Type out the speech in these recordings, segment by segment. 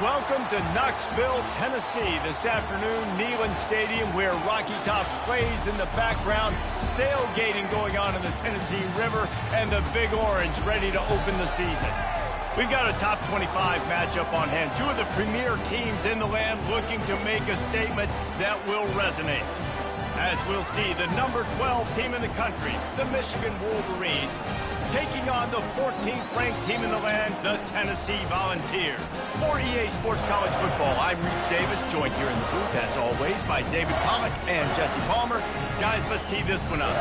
Welcome to Knoxville, Tennessee. This afternoon, Neyland Stadium, where Rocky Top plays in the background, sailgating going on in the Tennessee River, and the Big Orange ready to open the season. We've got a top 25 matchup on hand. Two of the premier teams in the land looking to make a statement that will resonate. As we'll see, the number 12 team in the country, the Michigan Wolverines, taking on the 14th ranked team in the land, the Tennessee Volunteers. For EA Sports College Football, I'm Reese Davis, joined here in the booth, as always, by David Pollack and Jesse Palmer. Guys, let's tee this one up.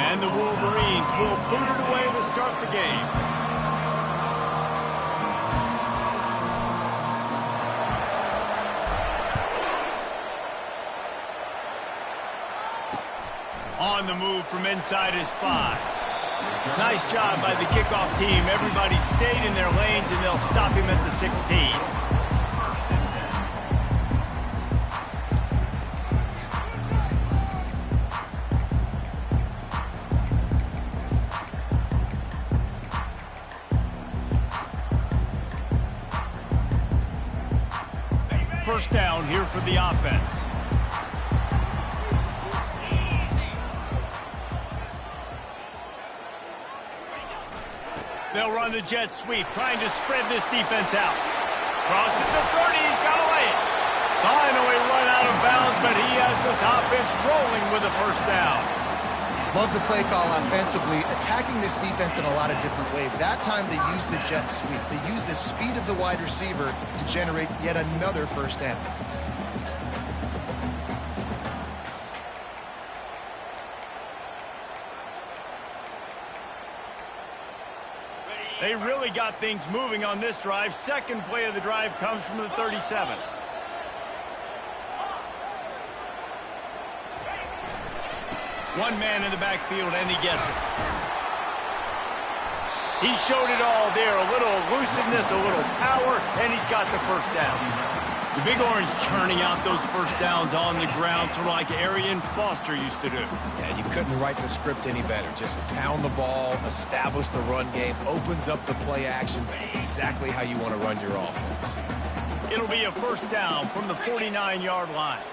And the Wolverines will boot it away to start the game. On the move from inside his 5. Nice job by the kickoff team. Everybody stayed in their lanes, and they'll stop him at the 16. First down here for the offense. They'll run the jet sweep, trying to spread this defense out. Crosses the 30, he's got to lay it. Finally run out of bounds, but he has this offense rolling with a first down. Love the play call offensively, attacking this defense in a lot of different ways. That time they used the jet sweep. They used the speed of the wide receiver to generate yet another first down. They really got things moving on this drive. Second play of the drive comes from the 37. One man in the backfield, and he gets it. He showed it all there. A little elusiveness, a little power, and he's got the first down. The Big Orange churning out those first downs on the ground, sort of like Arian Foster used to do. Yeah, you couldn't write the script any better. Just pound the ball, establish the run game, opens up the play action, exactly how you want to run your offense. It'll be a first down from the 49-yard line.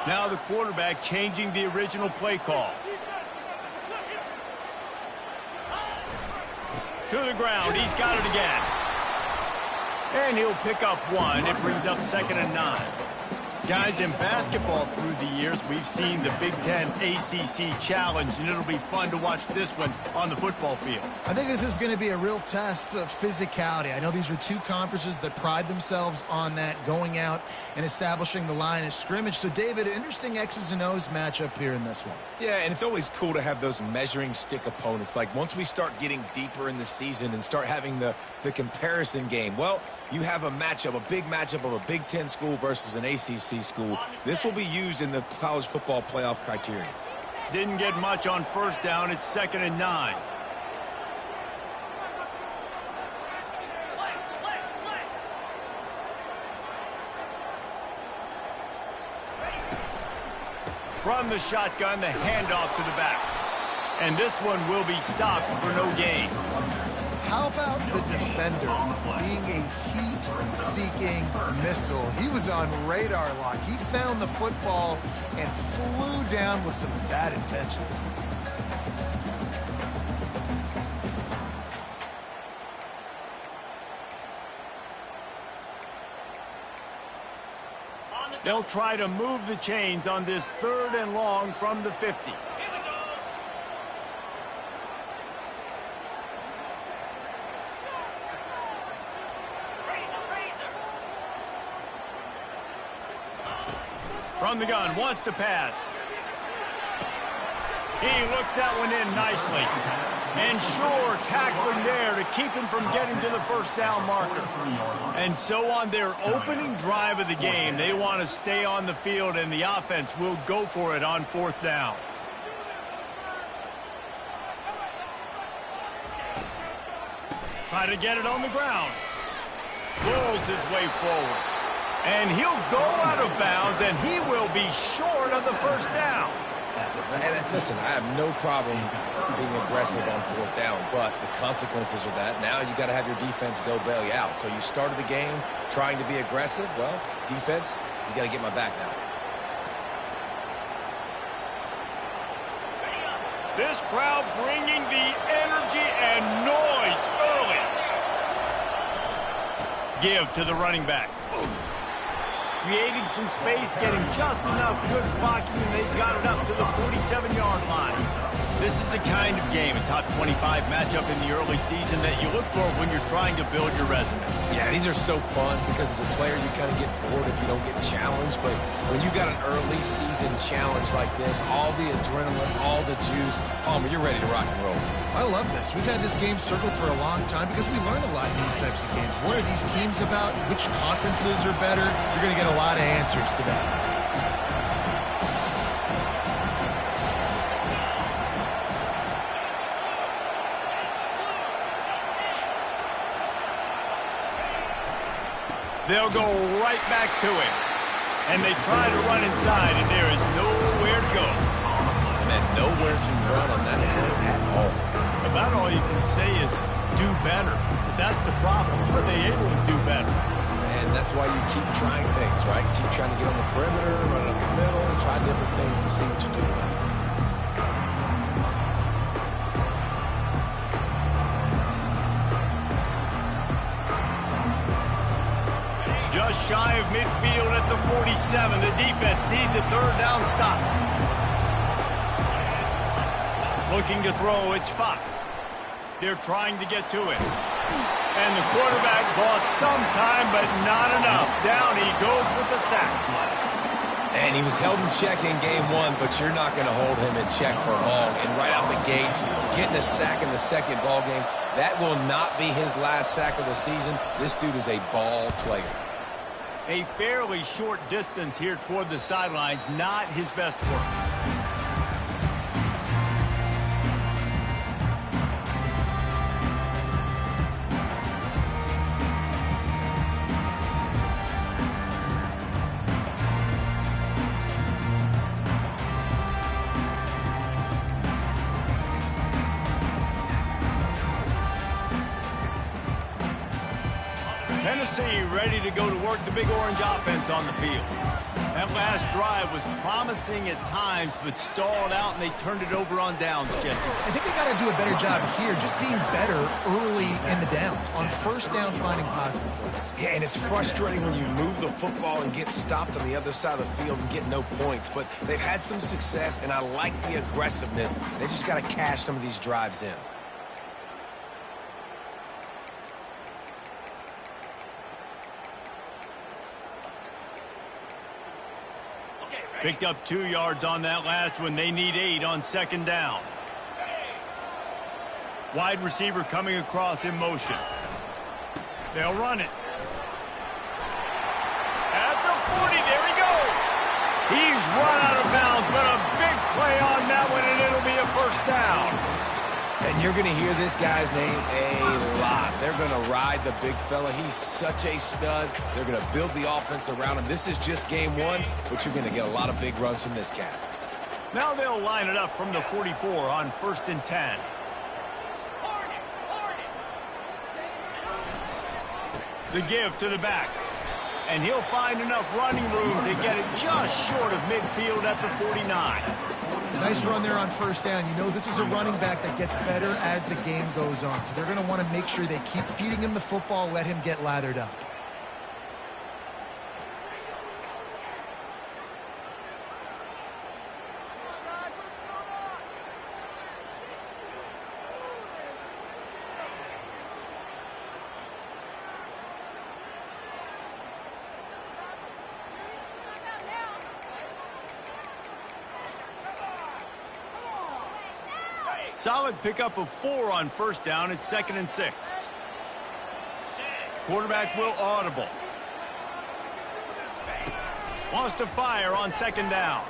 Now the quarterback changing the original play call. To the ground, he's got it again. And he'll pick up one. It brings up 2nd and 9. Guys, in basketball through the years, we've seen the Big Ten ACC Challenge, and it'll be fun to watch this one on the football field. I think this is going to be a real test of physicality. I know these are two conferences that pride themselves on that, going out and establishing the line of scrimmage. So, David, interesting X's and O's matchup here in this one. Yeah, and it's always cool to have those measuring stick opponents. Like, once we start getting deeper in the season and start having the comparison game, well, you have a matchup, a big matchup of a Big Ten school versus an ACC school. This will be used in the college football playoff criteria. Didn't get much on first down. It's 2nd and 9. From the shotgun, the handoff to the back. And this one will be stopped for no gain. How about the defender being a heat-seeking missile? He was on radar lock. He found the football and flew down with some bad intentions. They'll try to move the chains on this 3rd and long from the 50. From the gun, wants to pass. He looks that one in nicely. And sure, tackling there to keep him from getting to the first down marker. And so on their opening drive of the game, they want to stay on the field, and the offense will go for it on 4th down. Try to get it on the ground. Pulls his way forward. And he'll go out of bounds, and he will be short of the first down. And listen, I have no problem being aggressive on 4th down, but the consequences are that now you got to have your defense go bail you out. So you started the game trying to be aggressive. Well, defense, you got to get my back now. This crowd bringing the energy and noise early. Give to the running back. Creating some space, getting just enough good blocking, and they've got it up to the 47-yard line. This is the kind of game, a top 25 matchup in the early season that you look for when you're trying to build your resume. Yeah, these are so fun because as a player, you kind of get bored if you don't get challenged. But when you got an early season challenge like this, all the adrenaline, all the juice, Palmer, you're ready to rock and roll. I love this. We've had this game circled for a long time because we learn a lot in these types of games. What are these teams about? Which conferences are better? You're going to get a lot of answers today. They'll go right back to him. And they try to run inside, and there is nowhere to go. And nowhere to run on that play at all. About all you can say is do better. But that's the problem. Are they able to do better? And that's why you keep trying things, right? Keep trying to get on the perimeter, run up the middle, try different things to see what you do. Just shy of midfield at the 47. The defense needs a 3rd down stop. Looking to throw, it's Fox. They're trying to get to it. And the quarterback bought some time, but not enough. Down he goes with the sack. And he was held in check in game 1, but you're not going to hold him in check for long. And right out the gates, getting a sack in the second ball game, that will not be his last sack of the season. This dude is a ball player. A fairly short distance here toward the sidelines, not his best work. Tennessee ready to go to work the Big Orange offense on the field. That last drive was promising at times, but stalled out, and they turned it over on downs, Jesse. I think they got to do a better job here, just being better early in the downs. On 1st down, finding positive plays. Yeah, and it's frustrating when you move the football and get stopped on the other side of the field and get no points. But they've had some success, and I like the aggressiveness. They just got to cash some of these drives in. Picked up 2 yards on that last one. They need 8 on 2nd down. Wide receiver coming across in motion. They'll run it. At the 40, there he goes. He's run out of bounds, but a big play on that one, and it'll be a 1st down. And you're going to hear this guy's name a lot. They're going to ride the big fella. He's such a stud. They're going to build the offense around him. This is just game 1, but you're going to get a lot of big runs from this cat. Now they'll line it up from the 44 on 1st and 10. The give to the back. And he'll find enough running room to get it just short of midfield at the 49. Nice run there on 1st down. You know this is a running back that gets better as the game goes on. So they're going to want to make sure they keep feeding him the football, let him get lathered up. Solid pickup of 4 on first down. It's 2nd and 6. Quarterback will audible. Wants to fire on 2nd down.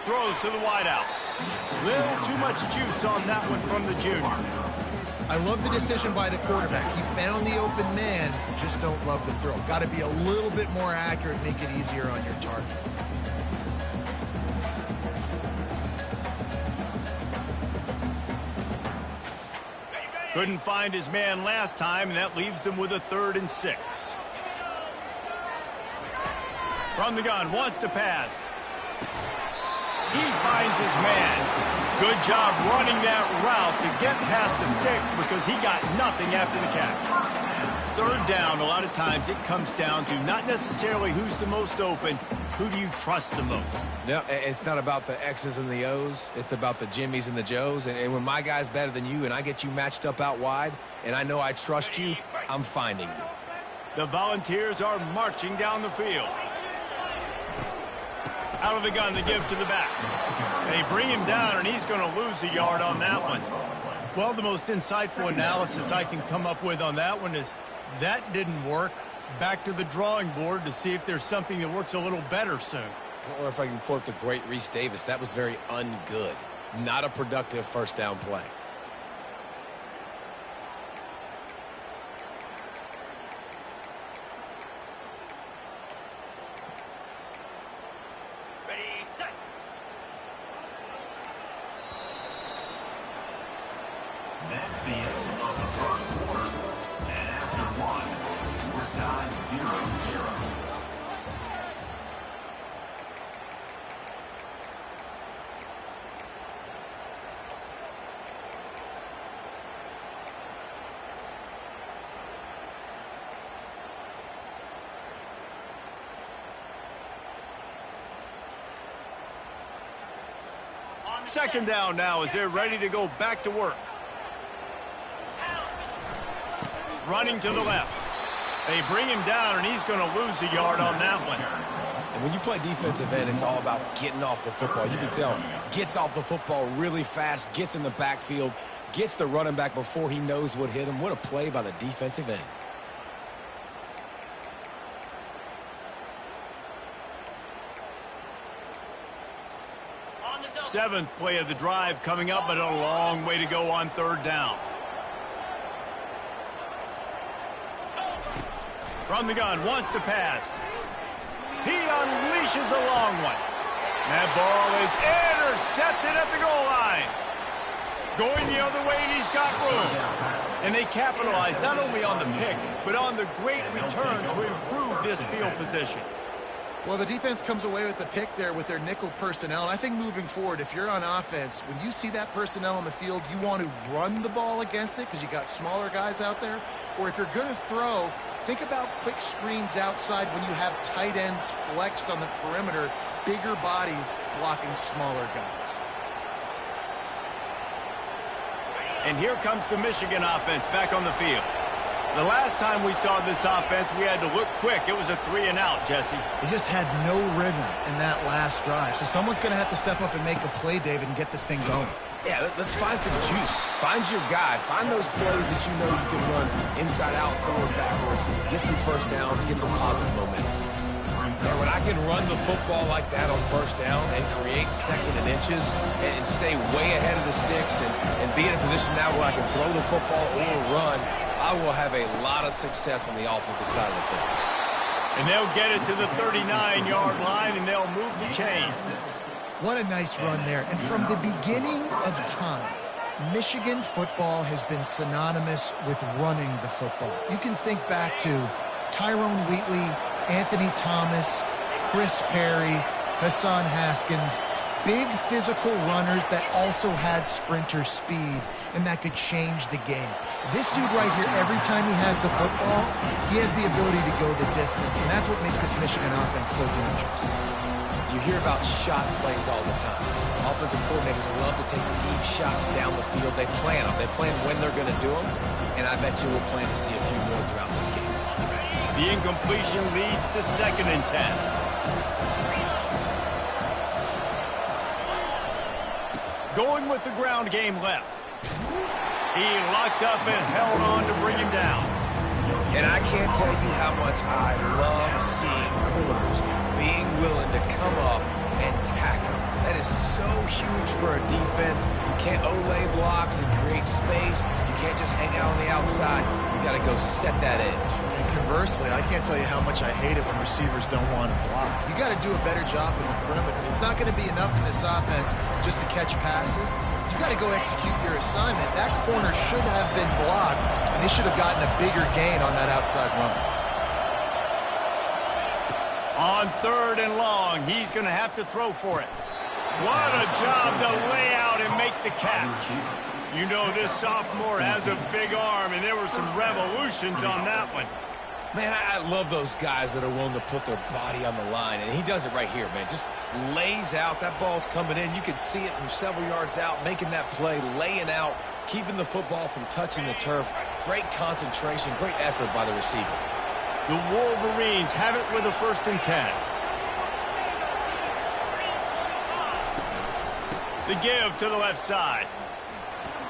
Throws to the wideout. Little too much juice on that one from the junior. I love the decision by the quarterback. He found the open man, just don't love the throw. Got to be a little bit more accurate, make it easier on your target. Couldn't find his man last time, and that leaves him with a 3rd and 6. From the gun, wants to pass. He finds his man. Good job running that route to get past the sticks because he got nothing after the catch. 3rd down, a lot of times it comes down to not necessarily who's the most open, who do you trust the most? No, it's not about the X's and the O's. It's about the Jimmies and the Joes. And when my guy's better than you and I get you matched up out wide and I know I trust you, I'm finding you. The Volunteers are marching down the field. Out of the gun to give to the back. They bring him down, and he's going to lose a yard on that one. Well, the most insightful analysis I can come up with on that one is that didn't work. Back to the drawing board to see if there's something that works a little better soon. Or if I can quote the great Reese Davis, that was very ungood. Not a productive first down play. That's the end of the first quarter. And after one, we're tied 0-0. Second down now as they're ready to go back to work. Running to the left. They bring him down, and he's going to lose a yard on that one. And when you play defensive end, it's all about getting off the football. You can tell, gets off the football really fast, gets in the backfield, gets the running back before he knows what hit him. What a play by the defensive end. Seventh play of the drive coming up, but a long way to go on 3rd down. From the gun, wants to pass. He unleashes a long one. That ball is intercepted at the goal line. Going the other way, and he's got room. And they capitalize not only on the pick, but on the great return to improve this field position. Well, the defense comes away with the pick there with their nickel personnel. And I think moving forward, if you're on offense, when you see that personnel on the field, you want to run the ball against it because you got smaller guys out there. Or if you're going to throw, think about quick screens outside when you have tight ends flexed on the perimeter, bigger bodies blocking smaller guys. And here comes the Michigan offense back on the field. The last time we saw this offense, we had to look quick. It was a 3-and-out, Jesse. They just had no rhythm in that last drive. So someone's going to have to step up and make a play, David, and get this thing going. Yeah, let's find some juice. Find your guy. Find those plays that you know you can run inside out, forward, backwards. Get some first downs. Get some positive momentum. And when I can run the football like that on first down and create 2nd and inches and stay way ahead of the sticks and be in a position now where I can throw the football or run, I will have a lot of success on the offensive side of the football. And they'll get it to the 39-yard line, and they'll move the chains. What a nice run there. And from the beginning of time, Michigan football has been synonymous with running the football. You can think back to Tyrone Wheatley, Anthony Thomas, Chris Perry, Hassan Haskins, big physical runners that also had sprinter speed and that could change the game. This dude right here, every time he has the football, he has the ability to go the distance, and that's what makes this Michigan offense so dangerous. You hear about shot plays all the time. Offensive coordinators love to take deep shots down the field. They plan them. They plan when they're going to do them, and I bet you we'll plan to see a few more throughout this game. The incompletion leads to 2nd and 10. Going with the ground game left. He locked up and held on to bring him down. And I can't tell you how much I love seeing corners being willing to come up and tackle. That is so huge for a defense. You can't olay blocks and create space. You can't just hang out on the outside. You got to go set that edge. And conversely, I can't tell you how much I hate it when receivers don't want to block. You got to do a better job in the perimeter. It's not going to be enough in this offense just to catch passes. You got to go execute your assignment. That corner should have been blocked, and they should have gotten a bigger gain on that outside run. On 3rd and long, he's going to have to throw for it. What a job to lay out and make the catch. You know this sophomore has a big arm, and there were some revolutions on that one. Man, I love those guys that are willing to put their body on the line, and he does it right here, man. Just lays out. That ball's coming in. You can see it from several yards out, making that play, laying out, keeping the football from touching the turf. Great concentration, great effort by the receiver. The Wolverines have it with a 1st and 10. The give to the left side.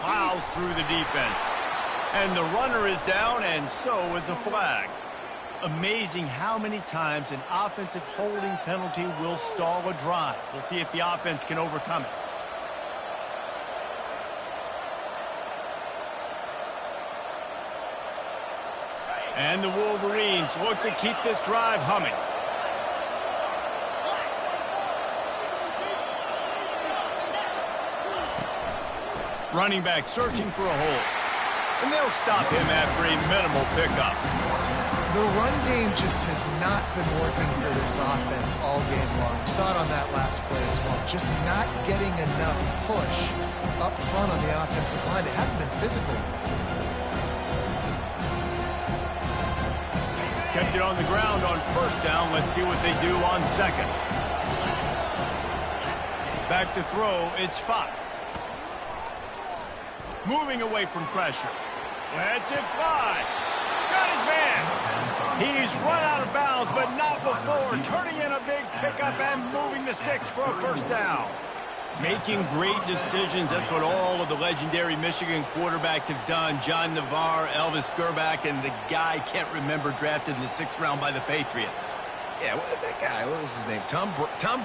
Plows through the defense. And the runner is down, and so is a flag. Amazing how many times an offensive holding penalty will stall a drive. We'll see if the offense can overcome it. And the Wolverines look to keep this drive humming. Running back searching for a hole. And they'll stop him after a minimal pickup. The run game just has not been working for this offense all game long. We saw it on that last play as well. Just not getting enough push up front on the offensive line. They haven't been physical. Kept it on the ground on 1st down. Let's see what they do on 2nd. Back to throw, it's Fox. Moving away from pressure. Lets it fly. Got his man. He's run out of bounds, but not before. Turning in a big pickup and moving the sticks for a 1st down. Making great decisions. That's what all of the legendary Michigan quarterbacks have done. John Navarre, Elvis Gerbach, and the guy I can't remember drafted in the 6th round by the Patriots. Yeah, that guy, what was his name? Tom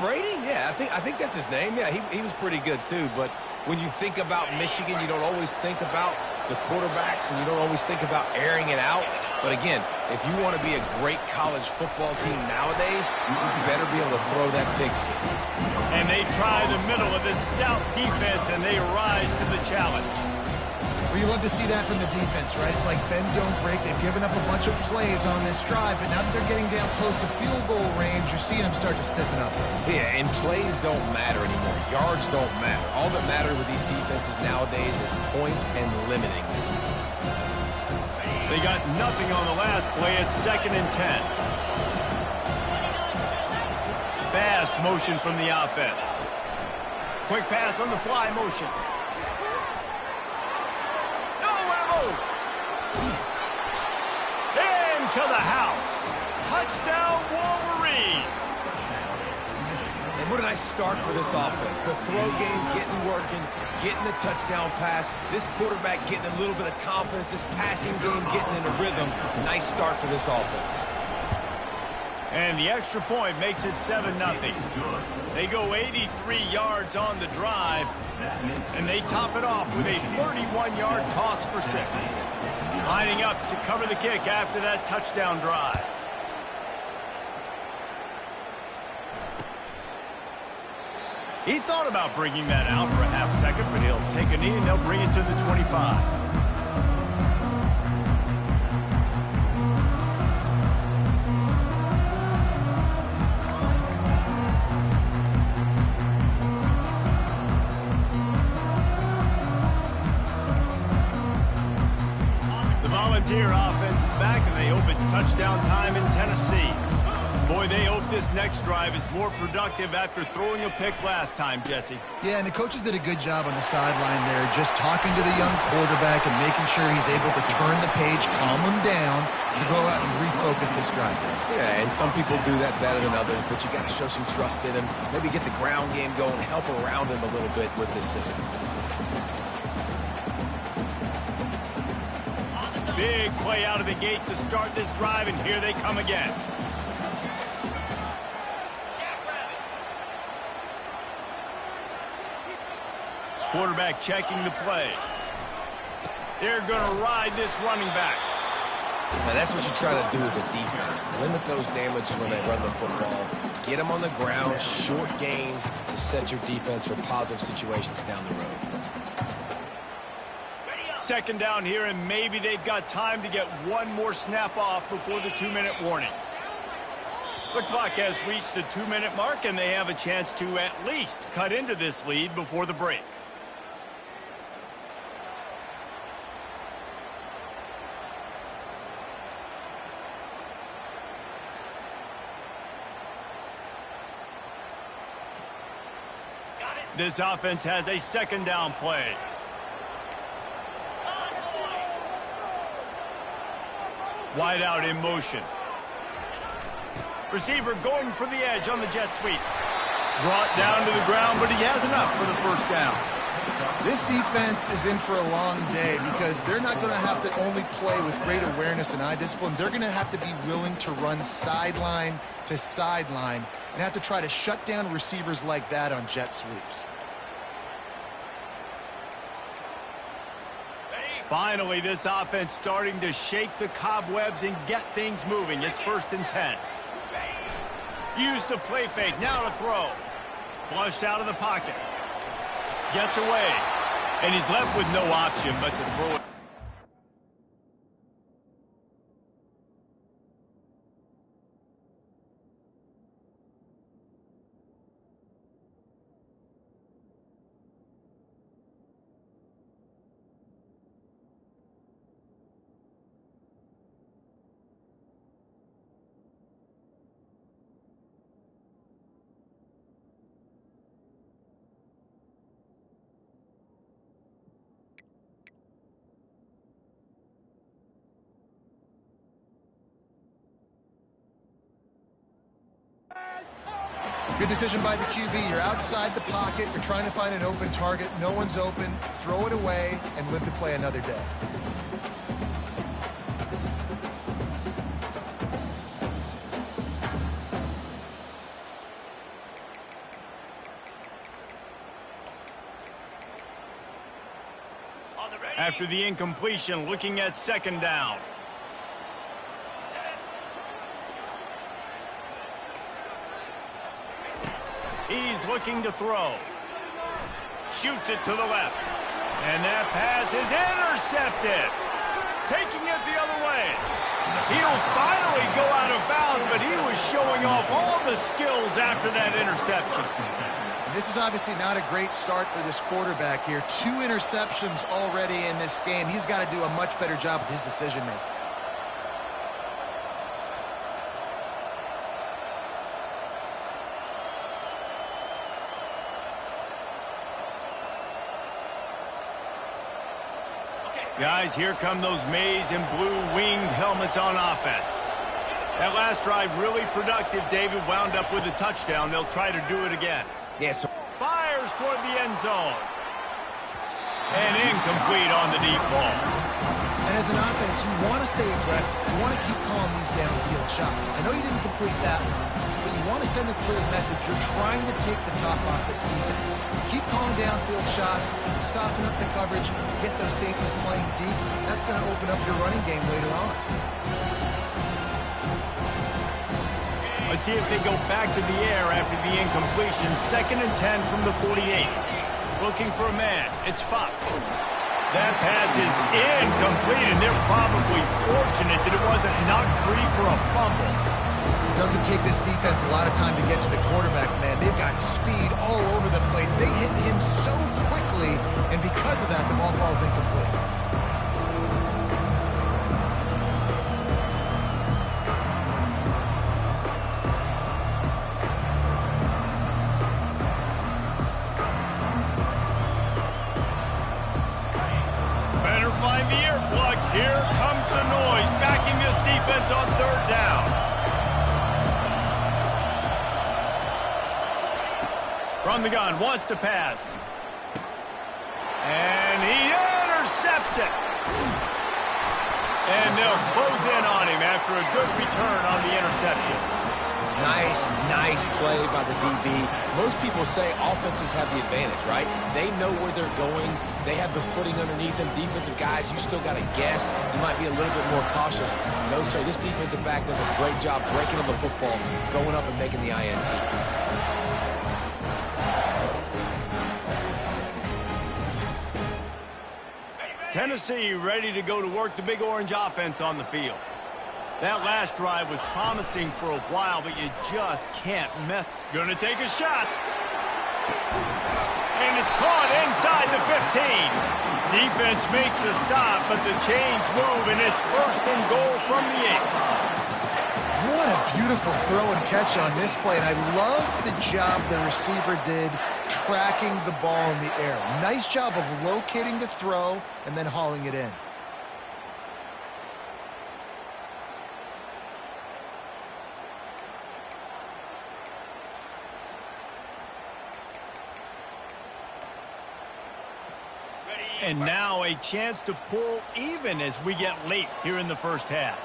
Brady? Yeah, I think that's his name. Yeah, he was pretty good too. But when you think about Michigan, you don't always think about the quarterbacks, and you don't always think about airing it out. But again, if you want to be a great college football team nowadays, you better be able to throw that pigskin. And they try the middle of this stout defense, and they rise to the challenge. Well, you love to see that from the defense, right? It's like bend, don't break. They've given up a bunch of plays on this drive, but now that they're getting down close to field goal range, you're seeing them start to stiffen up. Yeah, and plays don't matter anymore. Yards don't matter. All that matters with these defenses nowadays is points and limiting them. They got nothing on the last play. It's 2nd and 10. Fast motion from the offense. Quick pass on the fly motion. Into the house. Touchdown, Wolverines. And what a nice start for this offense. The throw game getting working, getting the touchdown pass. This quarterback getting a little bit of confidence. This passing game getting in a rhythm. Nice start for this offense. And the extra point makes it 7-0. They go 83 yards on the drive, and they top it off with a 31-yard toss for 6. Lining up to cover the kick after that touchdown drive. He thought about bringing that out for a half second, but he'll take a knee and they'll bring it to the 25. Volunteer offense is back, and they hope it's touchdown time in Tennessee. Boy, they hope this next drive is more productive after throwing a pick last time, Jesse. Yeah, and the coaches did a good job on the sideline there, just talking to the young quarterback and making sure he's able to turn the page, calm him down, to go out and refocus this drive. Yeah, and some people do that better than others, but you got to show some trust in him. Maybe get the ground game going, help around him a little bit with this system. Big play out of the gate to start this drive, and here they come again. Quarterback checking the play. They're going to ride this running back. Now that's what you try to do as a defense. Limit those damages when they run the football. Get them on the ground, short gains to set your defense for positive situations down the road. Second down here, and maybe they've got time to get one more snap off before the 2-minute warning. The clock has reached the 2-minute mark, and they have a chance to at least cut into this lead before the break. This offense has a second down play. Wide out in motion. Receiver going for the edge on the jet sweep. Brought down to the ground, but he has enough for the first down. This defense is in for a long day because they're not going to have to only play with great awareness and eye discipline. They're going to have to be willing to run sideline to sideline and have to try to shut down receivers like that on jet sweeps. Finally, this offense starting to shake the cobwebs and get things moving. It's 1st and 10. Use the play fake. Now to throw. Flushed out of the pocket. Gets away. And he's left with no option but to throw it. Good decision by the QB. You're outside the pocket. You're trying to find an open target. No one's open. Throw it away and live to play another day. After the incompletion, looking at second down. He's looking to throw. Shoots it to the left. And that pass is intercepted. Taking it the other way. He'll finally go out of bounds, but he was showing off all the skills after that interception. And this is obviously not a great start for this quarterback here. 2 interceptions already in this game. He's got to do a much better job with his decision-making. Guys, here come those maize and blue winged helmets on offense. That last drive really productive. David wound up with a touchdown. They'll try to do it again. Yes, sir. Fires toward the end zone. And incomplete on the deep ball. And as an offense, you want to stay aggressive. You want to keep calling these downfield shots. I know you didn't complete that one, but you want to send a clear message. You're trying to take the top off this defense. You keep calling downfield shots, you soften up the coverage, you get those safeties playing deep. That's going to open up your running game later on. Let's see if they go back to the air after the incompletion. 2nd and 10 from the 48. Looking for a man. It's Fox. That pass is incomplete, and they're probably fortunate that it wasn't knocked free for a fumble. It doesn't take this defense a lot of time to get to the quarterback, man. They've got speed all over the place. They hit him so quickly, and because of that, the ball falls incomplete. Here comes the noise, backing this defense on 3rd down. From the gun, wants to pass. And he intercepts it. And they'll close in on him after a good return on the interception. Nice play by the DB. Most people say offenses have the advantage, right? They know where they're going. They have the footing underneath them. Defensive guys, you still got to guess. You might be a little bit more cautious. No, sir, this defensive back does a great job breaking on the football, going up and making the INT. Tennessee ready to go to work the Big Orange offense on the field. That last drive was promising for a while, but you just can't mess. Gonna take a shot. And it's caught inside the 15. Defense makes a stop, but the chains move, and it's 1st and goal from the 8. What a beautiful throw and catch on this play, and I love the job the receiver did tracking the ball in the air. Nice job of locating the throw and then hauling it in. And now a chance to pull even as we get late here in the first half.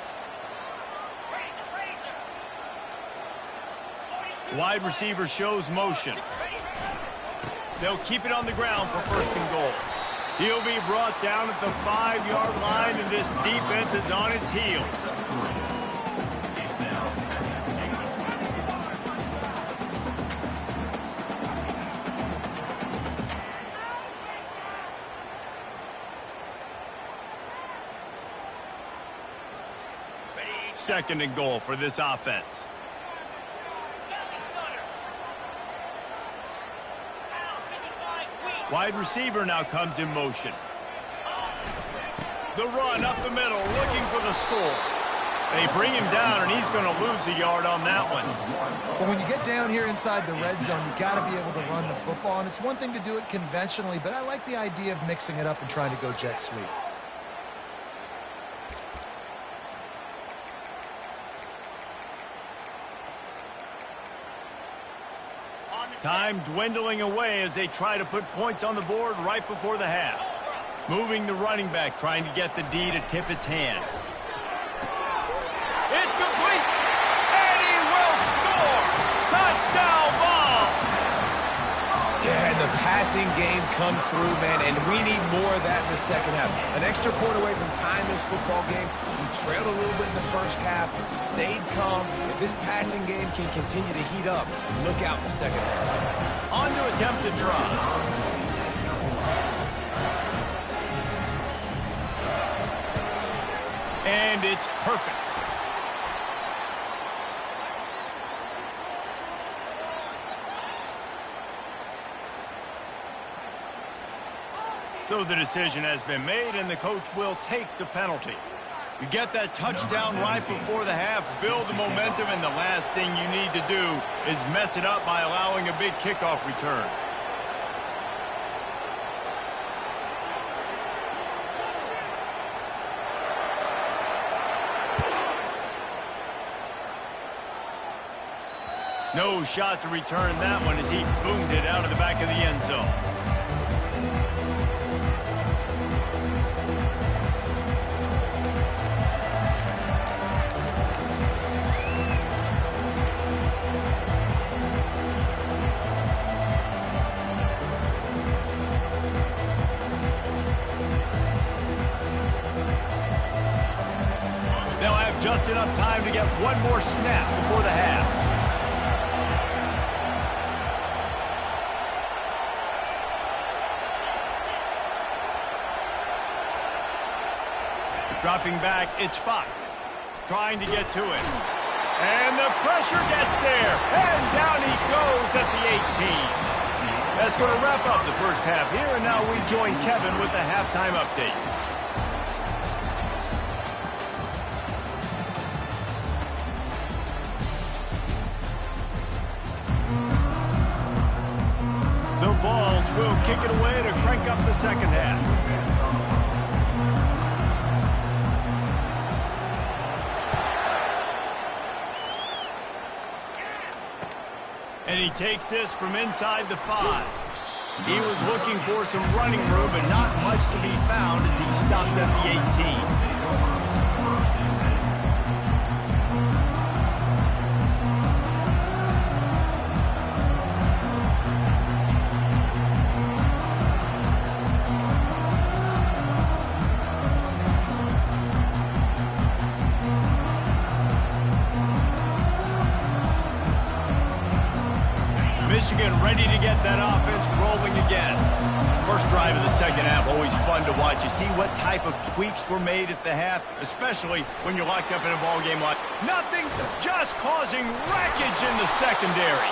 Wide receiver shows motion. They'll keep it on the ground for 1st and goal. He'll be brought down at the 5-yard line, and this defense is on its heels. Second and goal for this offense. Wide receiver now comes in motion. The run up the middle, looking for the score. They bring him down, and he's going to lose a yard on that one. Well, when you get down here inside the red zone, you got to be able to run the football, and it's one thing to do it conventionally, but I like the idea of mixing it up and trying to go jet sweep. Time dwindling away as they try to put points on the board right before the half. Moving the running back, trying to get the D to tip its hand. It's complete, and he will score! Touchdown ball! Yeah, and the passing game comes through, man, and we need more of that in the second half. An extra point away from tying this football game. We trailed a little bit in the first half, stayed calm. If this passing game can continue to heat up, look out in the second half. On to attempt to try. And it's perfect. So the decision has been made, and the coach will take the penalty. You get that touchdown right before the half, build the momentum, and the last thing you need to do is mess it up by allowing a big kickoff return. No shot to return that one as he boomed it out of the back of the end zone. They'll have just enough time to get one more snap before the half. Dropping back, it's Fox. Trying to get to it. And the pressure gets there. And down he goes at the 18. That's going to wrap up the first half here. And now we join Kevin with the halftime update. The Vols will kick it away to crank up the second half. And he takes this from inside the 5. He was looking for some running room, but not much to be found as he stopped at the 18. Michigan ready to get that offense rolling again. First drive of the second half, always fun to watch. You see what type of tweaks were made at the half, especially when you're locked up in a ball game like nothing, just causing wreckage in the secondary.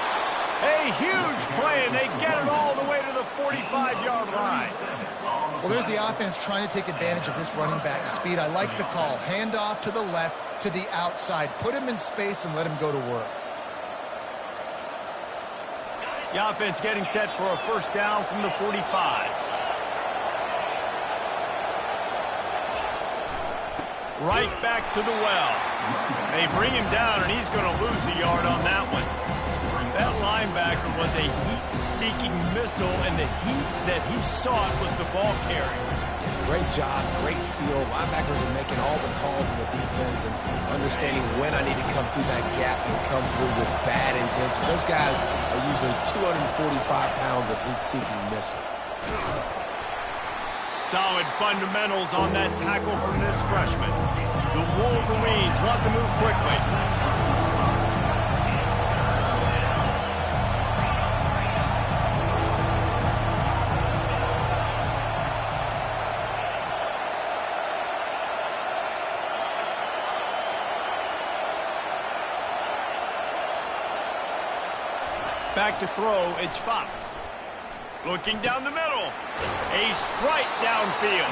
A huge play, and they get it all the way to the 45-yard line. Well, there's the offense trying to take advantage of this running back speed. I like the call. Hand off to the left, to the outside. Put him in space and let him go to work. The offense getting set for a first down from the 45. Right back to the well. They bring him down, and he's going to lose a yard on that one. That linebacker was a heat-seeking missile, and the heat that he sought was the ball carrier. Great job, great feel. Linebackers are making all the calls in the defense and understanding when I need to come through that gap and come through with bad intention. Those guys are usually 245 pounds of heat-seeking missile. Solid fundamentals on that tackle from this freshman. The Wolverines want to move quickly. Back to throw, it's Fox. Looking down the middle. A strike downfield.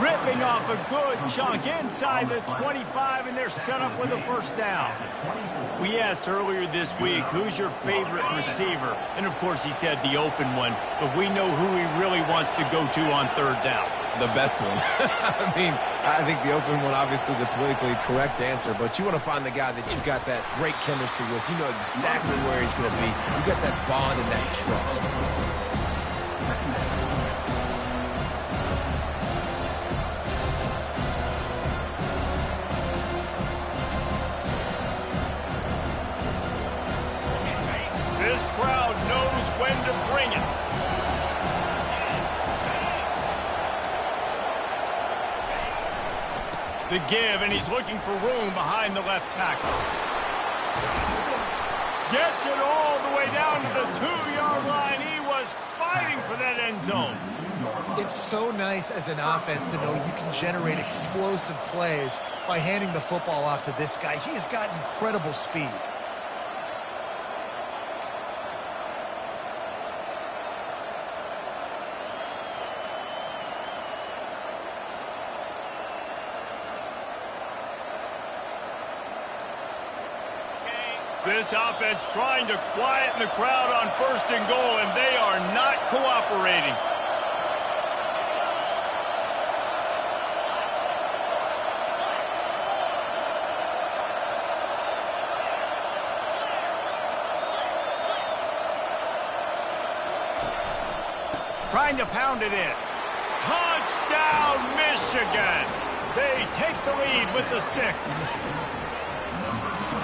Ripping off a good chunk inside the 25, and they're set up with a first down. We asked earlier this week, who's your favorite receiver? And, of course, he said the open one, but we know who he really wants to go to on third down. The best one. I mean, I think the open one, obviously the politically correct answer, but you want to find the guy that you got that great chemistry with. You know exactly where he's going to be. You got that bond and that trust. This crowd knows when to bring it. The give, and he's looking for room behind the left tackle. Gets it all the way down to the 2-yard line. He was fighting for that end zone. It's so nice as an offense to know you can generate explosive plays by handing the football off to this guy. He has got incredible speed. This offense trying to quieten the crowd on first and goal, and they are not cooperating. Trying to pound it in. Touchdown, Michigan! They take the lead with the 6.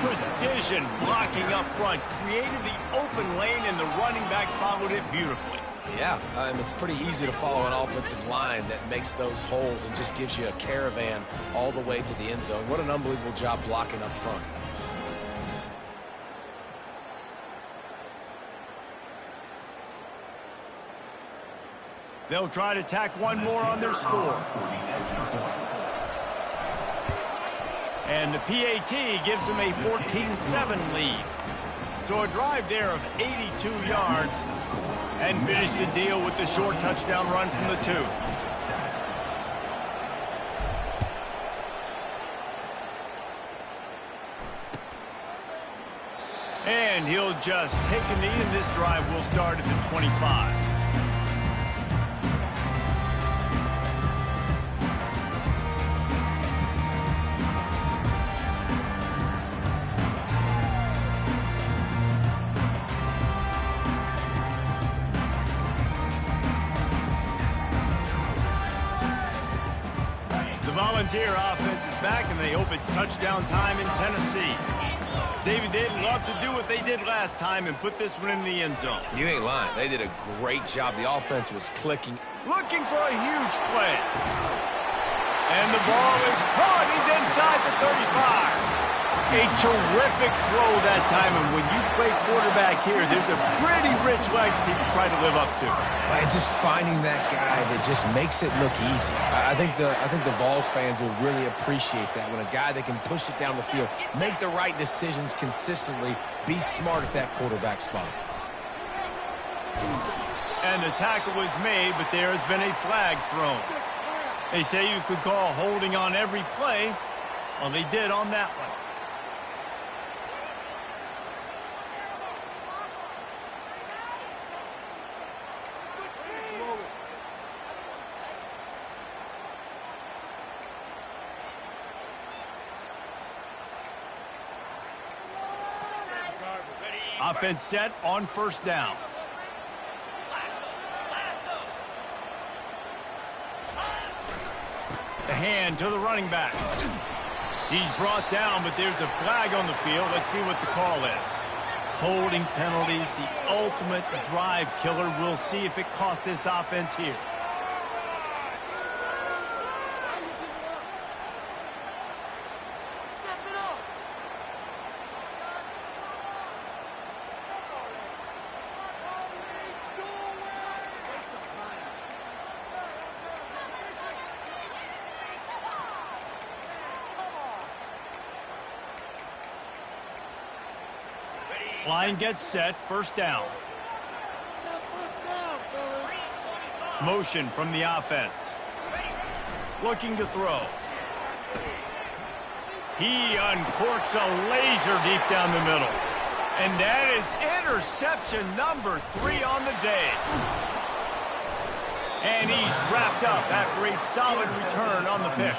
Precision blocking up front, created the open lane, and the running back followed it beautifully. Yeah, it's pretty easy to follow an offensive line that makes those holes and just gives you a caravan all the way to the end zone. What an unbelievable job blocking up front. They'll try to tack one more on their score. And the PAT gives them a 14-7 lead. So a drive there of 82 yards and finish the deal with the short touchdown run from the 2. And he'll just take a knee, and this drive will start at the 25. Volunteer offense is back, and they hope it's touchdown time in Tennessee. David, they'd love to do what they did last time and put this one in the end zone. You ain't lying. They did a great job. The offense was clicking. Looking for a huge play. And the ball is caught. He's inside the 35. A terrific throw that time, and when you play quarterback here, there's a pretty rich legacy to try to live up to. And just finding that guy that just makes it look easy. I think the Vols fans will really appreciate that, when a guy that can push it down the field, make the right decisions consistently, be smart at that quarterback spot. And the tackle was made, but there has been a flag thrown. They say you could call holding on every play. Well, they did on that one. Offense set on first down. The hand to the running back. He's brought down, but there's a flag on the field. Let's see what the call is. Holding penalties, the ultimate drive killer. We'll see if it costs this offense here. Line gets set, first down. Motion from the offense. Looking to throw. He uncorks a laser deep down the middle. And that is interception number 3 on the day. And he's wrapped up after a solid return on the pick.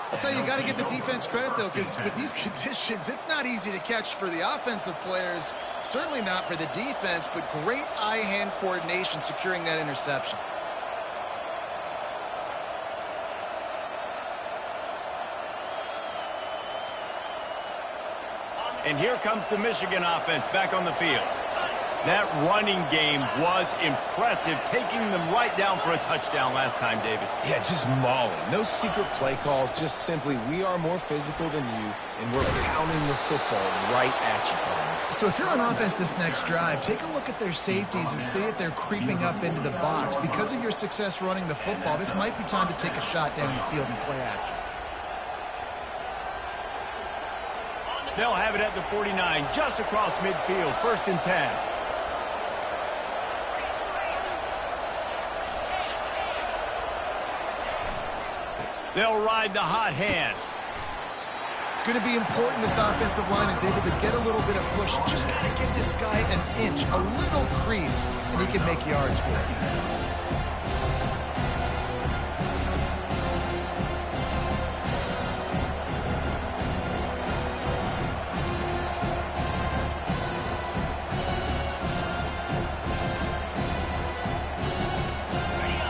I'll tell you, you got to give the defense credit, though, because with these conditions, it's not easy to catch for the offensive players, certainly not for the defense, but great eye-hand coordination securing that interception. And here comes the Michigan offense back on the field. That running game was impressive, taking them right down for a touchdown last time, David. Yeah, just mauling. No secret play calls, just simply we are more physical than you, and we're pounding the football right at you, Tom. So if you're on offense this next drive, take a look at their safeties and see if they're creeping up into the box. Because of your success running the football, this might be time to take a shot down the field and play action. They'll have it at the 49, just across midfield, 1st and 10. They'll ride the hot hand. It's going to be important this offensive line is able to get a little bit of push. Just got to give this guy an inch, a little crease, and he can make yards for it.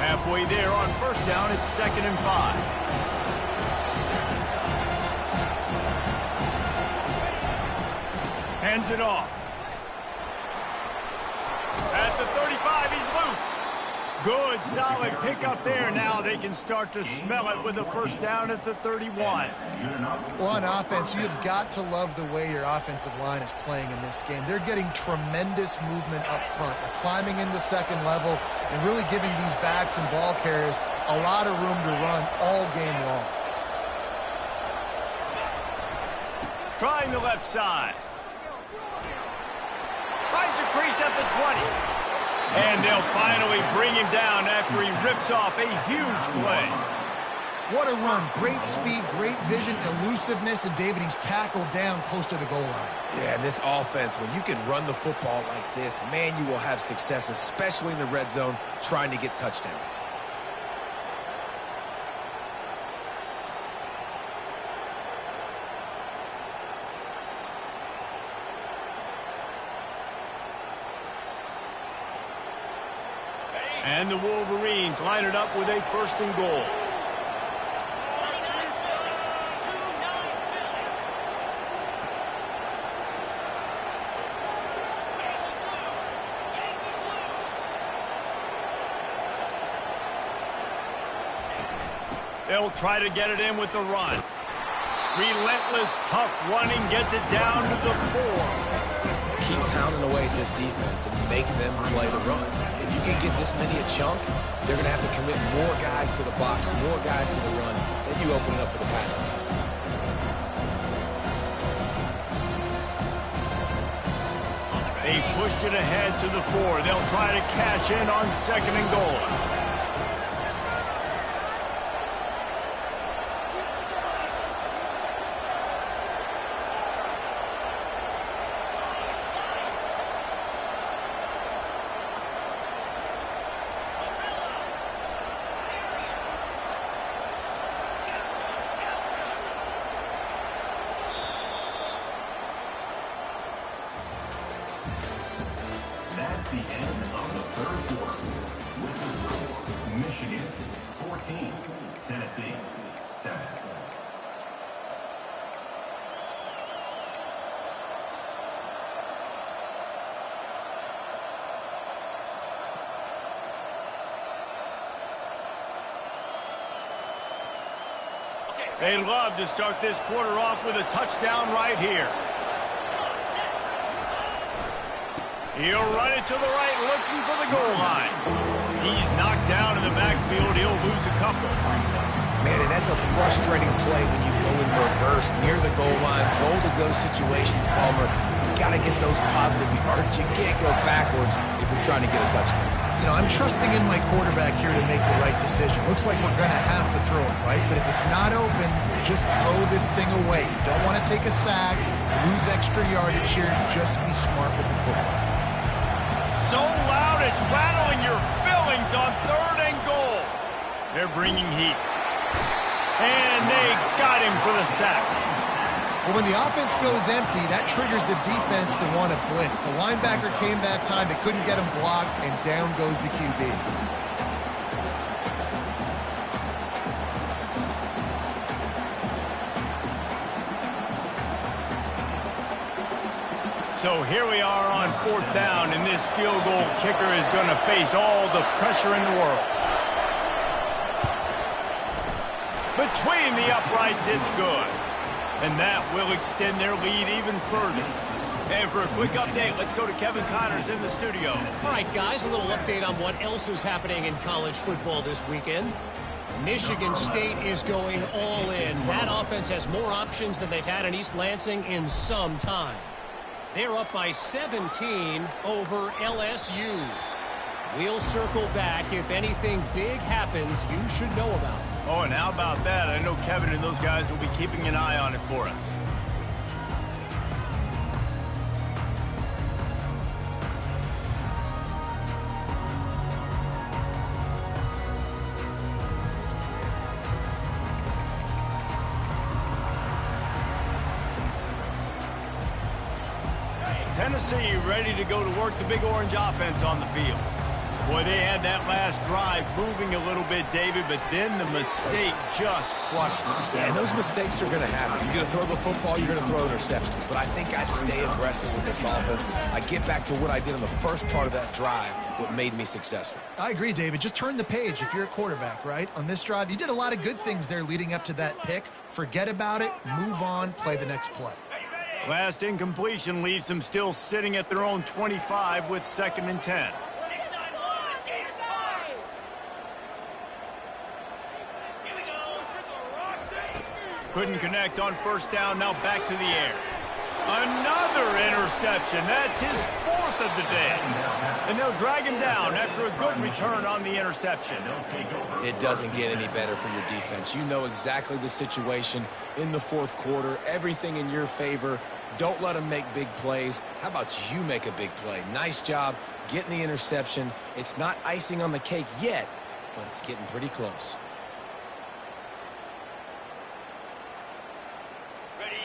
Halfway there on first down, it's 2nd and 5. Hands it off. At the 35, he's loose. Good, solid pickup there. Now they can start to smell it with a first down at the 31. Well, on offense, you've got to love the way your offensive line is playing in this game. They're getting tremendous movement up front. They're climbing into second level and really giving these backs and ball carriers a lot of room to run all game long. Trying the left side. Finds a crease at the 20. And they'll finally bring him down after he rips off a huge play. What a run. Great speed, great vision, elusiveness, and David, he's tackled down close to the goal line. Yeah, and this offense, when you can run the football like this, man, you will have success, especially in the red zone, trying to get touchdowns. And the Wolverines line it up with a 1st and goal. They'll try to get it in with the run. Relentless, tough running gets it down to the 4. Keep pounding away at this defense and make them play the run. If you can get this many a chunk, they're going to have to commit more guys to the box, more guys to the run, then you open it up for the passing. They pushed it ahead to the 4. They'll try to cash in on 2nd and goal. That's the end of the 3rd quarter. With the score, Michigan 14, Tennessee 7. They love to start this quarter off with a touchdown right here. He'll run it to the right, looking for the goal line. He's knocked down in the backfield. He'll lose a couple. Man, and that's a frustrating play when you go in reverse near the goal line. Goal-to-go situations, Palmer. You got to get those positive yards. You can't go backwards if you're trying to get a touchdown. You know, I'm trusting in my quarterback here to make the right decision. Looks like we're going to have to throw it, right? But if it's not open, just throw this thing away. You don't want to take a sack, lose extra yardage here. Just be smart with the football. So loud it's rattling your fillings on 3rd and goal. They're bringing heat. And they got him for the sack. Well, when the offense goes empty, that triggers the defense to want to blitz. The linebacker came that time. They couldn't get him blocked, and down goes the QB. So here we are on 4th down, and this field goal kicker is going to face all the pressure in the world. Between the uprights, it's good. And that will extend their lead even further. And for a quick update, let's go to Kevin Connors in the studio. All right, guys, a little update on what else is happening in college football this weekend. Michigan State is going all in. That offense has more options than they've had in East Lansing in some time. They're up by 17 over LSU. We'll circle back if anything big happens you should know about. Oh, and how about that? I know Kevin and those guys will be keeping an eye on it for us. Tennessee ready to go to work the Big Orange offense on the field. Boy, they had that last drive moving a little bit, David, but then the mistake just crushed them. Yeah, and those mistakes are going to happen. You're going to throw the football, you're going to throw interceptions. But I think I stay aggressive with this offense. I get back to what I did in the first part of that drive, what made me successful. I agree, David. Just turn the page if you're a quarterback, right? On this drive, you did a lot of good things there leading up to that pick. Forget about it, move on, play the next play. Last incompletion leaves them still sitting at their own 25 with 2nd and 10. Couldn't connect on 1st down, now back to the air. Another interception. That's his 4th of the day. And they'll drag him down after a good return on the interception. It doesn't get any better for your defense. You know exactly the situation in the 4th quarter, everything in your favor. Don't let them make big plays. How about you make a big play? Nice job getting the interception. It's not icing on the cake yet, but it's getting pretty close.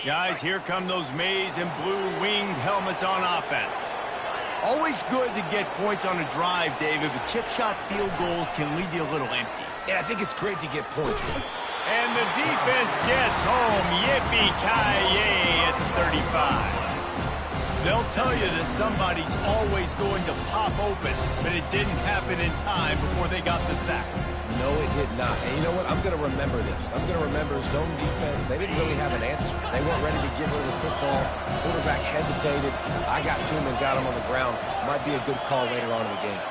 Guys, here come those maize and blue winged helmets on offense. Always good to get points on a drive, David, but chip shot field goals can leave you a little empty. And I think it's great to get points. And the defense gets home. Yippee-ki-yay at the 35. They'll tell you that somebody's always going to pop open, but it didn't happen in time before they got the sack. No, it did not. And you know what? I'm going to remember this. I'm going to remember zone defense. They didn't really have an answer. They weren't ready to give rid of the football. Quarterback hesitated. I got to him and got him on the ground. Might be a good call later on in the game.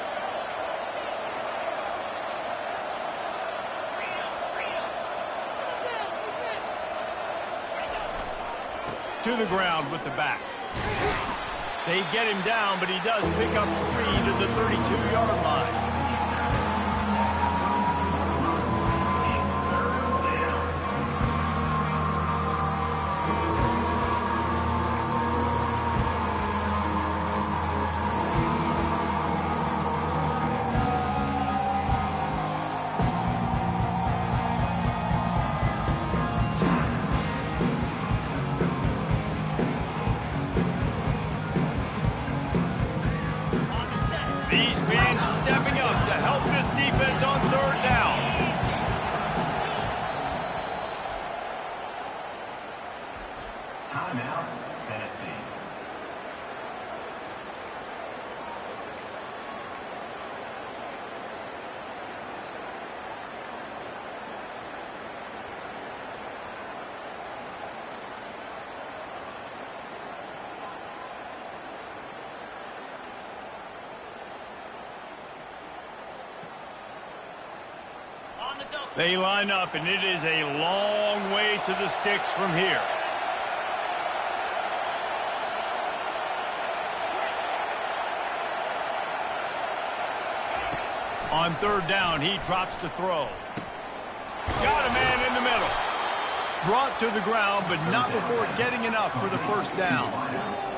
To the ground with the back. They get him down, but he does pick up 3 to the 32-yard line. These fans stepping up to help this defense on 3rd down. Timeout, Tennessee. They line up, and it is a long way to the sticks from here. On 3rd down, he drops to throw. Got a man in the middle. Brought to the ground, but not before getting enough for the 1st down.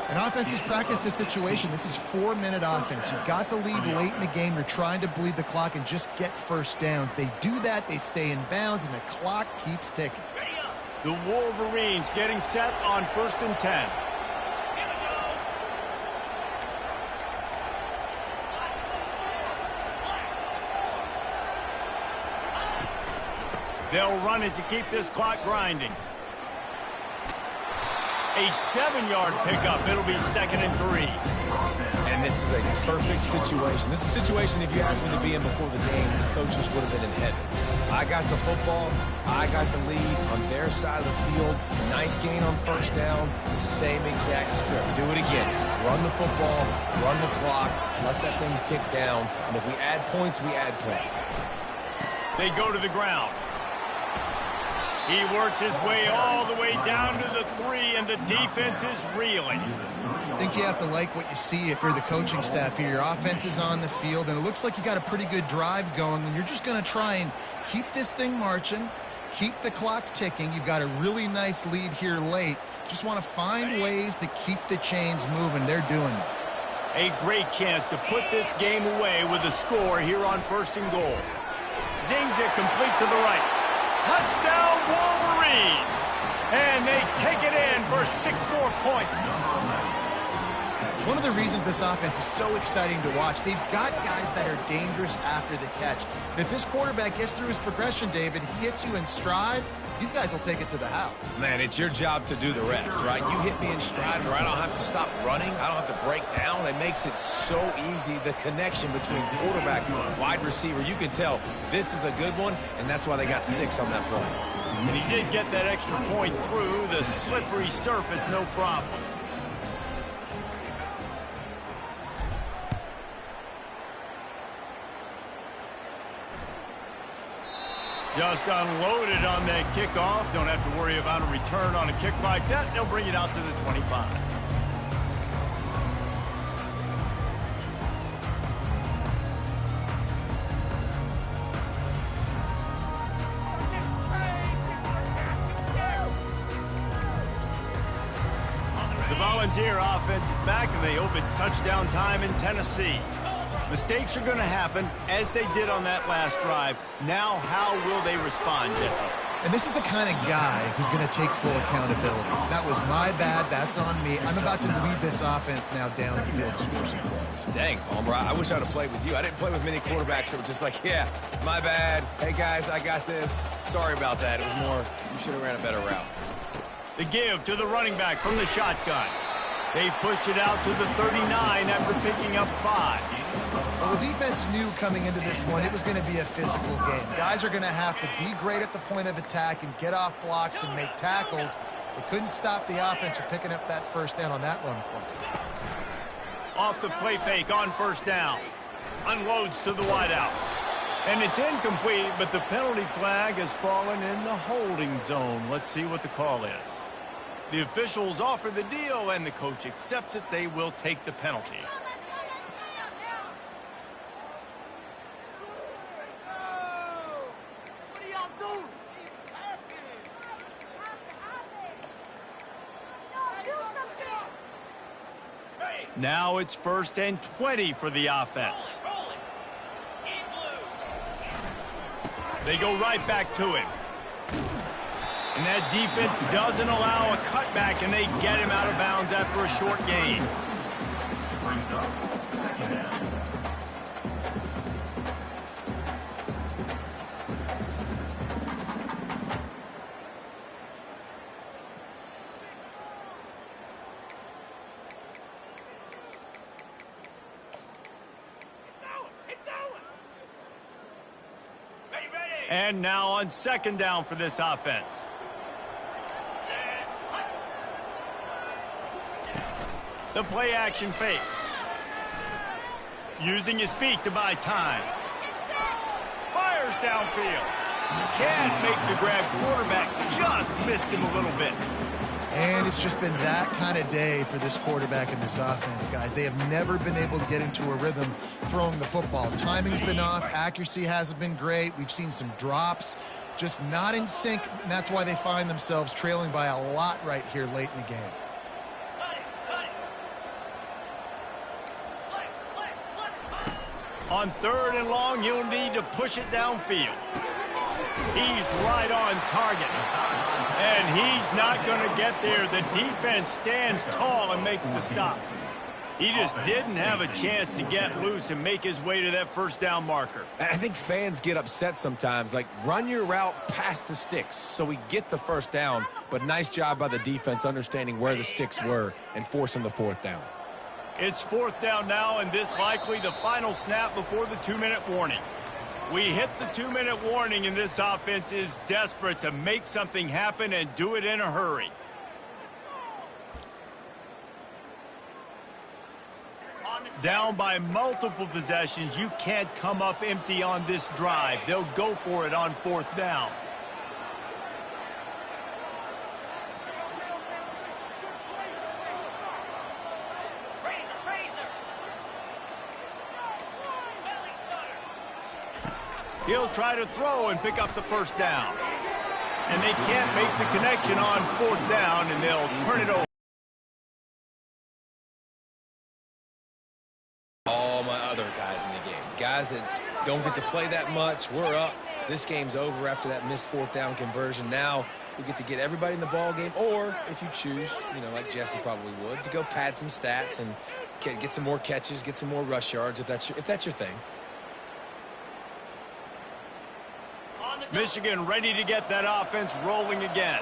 And offenses practice this situation. This is 4-minute offense. You've got the lead late in the game. You're trying to bleed the clock and just get 1st downs. They do that. They stay in bounds, and the clock keeps ticking. The Wolverines getting set on 1st and 10. They'll run it to keep this clock grinding. A 7-yard pickup. It'll be 2nd and 3. And this is a perfect situation. This is a situation, if you asked me to be in before the game, the coaches would have been in heaven. I got the football. I got the lead on their side of the field. Nice gain on 1st down. Same exact script. Do it again. Run the football. Run the clock. Let that thing tick down. And if we add points, we add points. They go to the ground. He works his way all the way down to the 3, and the defense is reeling. I think you have to like what you see if you're the coaching staff here. Your offense is on the field, and it looks like you got a pretty good drive going, and you're just going to try and keep this thing marching, keep the clock ticking. You've got a really nice lead here late. Just want to find ways to keep the chains moving. They're doing it. A great chance to put this game away with a score here on 1st and goal. Zings it complete to the right. Touchdown, Wolverines! And they take it in for 6 more points. One of the reasons this offense is so exciting to watch, they've got guys that are dangerous after the catch. And if this quarterback gets through his progression, David, he hits you in stride, these guys will take it to the house. Man, it's your job to do the rest, right? You hit me in stride where I don't have to stop running. I don't have to break down. It makes it so easy. The connection between quarterback and wide receiver, you can tell this is a good one, and that's why they got 6 on that play. And he did get that extra point through the slippery surface, no problem. Just unloaded on that kickoff. Don't have to worry about a return on a kick like that. They'll bring it out to the 25. The Volunteer offense is back, and they hope it's touchdown time in Tennessee. Mistakes are going to happen, as they did on that last drive. Now, how will they respond, Jesse? And this is the kind of guy who's going to take full accountability. That was my bad. That's on me. I'm about to lead this offense now down the field to score some points. Dang, Palmer, I wish I would have played with you. I didn't play with many quarterbacks that were just like, yeah, my bad. Hey, guys, I got this. Sorry about that. It was more, you should have ran a better route. The give to the running back from the shotgun. They pushed it out to the 39 after picking up 5. Well, The defense knew coming into this one it was going to be a physical game. Guys are going to have to be great at the point of attack and get off blocks and make tackles. They couldn't stop the offense from picking up that first down on that run play. Off the play fake on first down. Unloads to the wideout. And it's incomplete, but the penalty flag has fallen in the holding zone. Let's see what the call is. The officials offer the deal, and the coach accepts it. They will take the penalty. Now it's 1st and 20 for the offense. They go right back to him. And that defense doesn't allow a cutback, and they get him out of bounds after a short gain. Brings up 2nd down. And now on 2nd down for this offense. The play action fake. Using his feet to buy time. Fires downfield. Can't make the grab. Quarterback just missed him a little bit. And it's just been that kind of day for this quarterback and this offense, guys. They have never been able to get into a rhythm throwing the football. Timing's been off. Accuracy hasn't been great. We've seen some drops. Just not in sync, and that's why they find themselves trailing by a lot right here late in the game. On 3rd and long, you'll need to push it downfield. He's right on target. And he's not going to get there. The defense stands tall and makes the stop. He just didn't have a chance to get loose and make his way to that 1st down marker. I think fans get upset sometimes. Like, run your route past the sticks so we get the 1st down. But nice job by the defense understanding where the sticks were and forcing the 4th down. It's 4th down now, and this likely the final snap before the 2-minute warning. We hit the 2-minute warning, and this offense is desperate to make something happen and do it in a hurry. Down by multiple possessions, you can't come up empty on this drive. They'll go for it on 4th down. He'll try to throw and pick up the 1st down. And they can't make the connection on 4th down, and they'll turn it over. All my other guys in the game, guys that don't get to play that much, we're up. This game's over after that missed 4th down conversion. Now we get to get everybody in the ball game, or if you choose, you know, like Jesse probably would, to go pad some stats and get some more catches, get some more rush yards if that's your thing. Michigan ready to get that offense rolling again.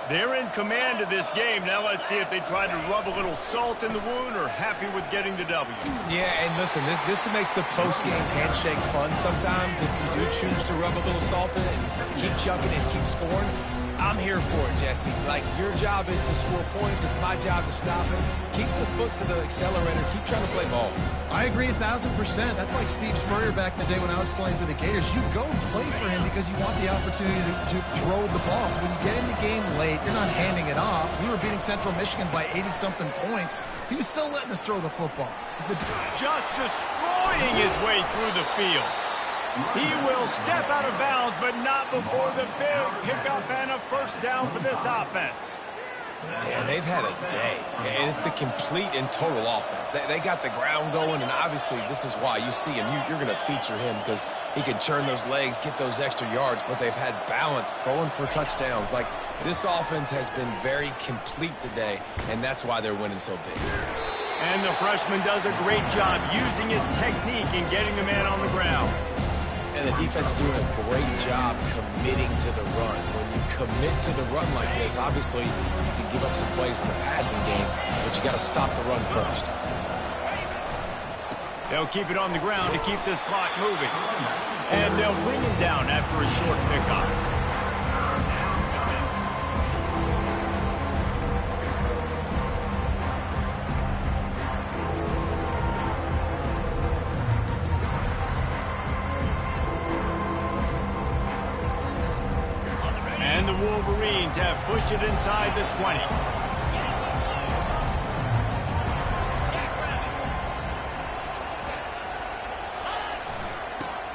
They're in command of this game. Now let's see if they try to rub a little salt in the wound or happy with getting the W. Yeah, and listen, this makes the post-game handshake fun sometimes. If you do choose to rub a little salt in it and keep chucking and keep scoring, I'm here for it, Jesse. Like, your job is to score points. It's my job to stop it. Keep the foot to the accelerator. Keep trying to play ball. I agree 1,000%. That's like Steve Spurrier back in the day when I was playing for the Gators. You go play for him because you want the opportunity to throw the ball. So when you get in the game late, you're not handing it off. We were beating Central Michigan by 80-something points. He was still letting us throw the football. Just destroying his way through the field. He will step out of bounds, but not before the big pickup and a 1st down for this offense. Yeah, they've had a day, and it's the complete and total offense. They got the ground going, and obviously this is why you see him. You're going to feature him because he can churn those legs, get those extra yards, but they've had balance, throwing for touchdowns. Like, this offense has been very complete today, and that's why they're winning so big. And the freshman does a great job using his technique and getting the man on the ground. And the defense is doing a great job committing to the run. When you commit to the run like this, obviously you can give up some plays in the passing game, but you got to stop the run first. They'll keep it on the ground to keep this clock moving. And they'll bring him down after a short pickup. And the Wolverines have pushed it inside the 20.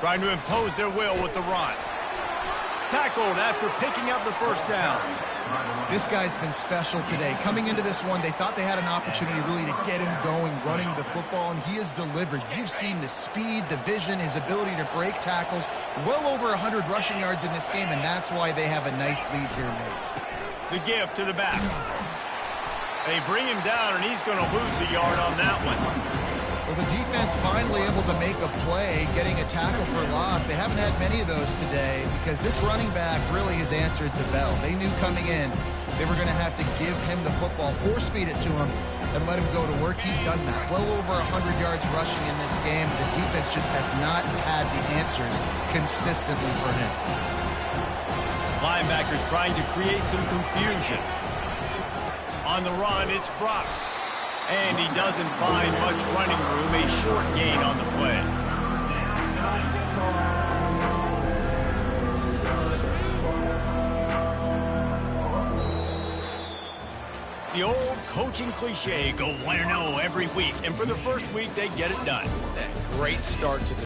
Trying to impose their will with the run. Tackled after picking up the first down. This guy's been special today. Coming into this one, they thought they had an opportunity really to get him going, running the football, and he has delivered. You've seen the speed, the vision, his ability to break tackles. Well over 100 rushing yards in this game, and that's why they have a nice lead here, Nate. The gift to the back. They bring him down, and he's going to lose a yard on that one. Well, the defense finally able to make a play, getting a tackle for loss. They haven't had many of those today because this running back really has answered the bell. They knew coming in they were going to have to give him the football, force-feed it to him, and let him go to work. He's done that. Well over 100 yards rushing in this game. The defense just has not had the answers consistently for him. Linebackers trying to create some confusion. On the run, it's Brock. And he doesn't find much running room, a short gain on the play. The old coaching cliche, go 1-0 every week. And for the first week, they get it done. That great start to the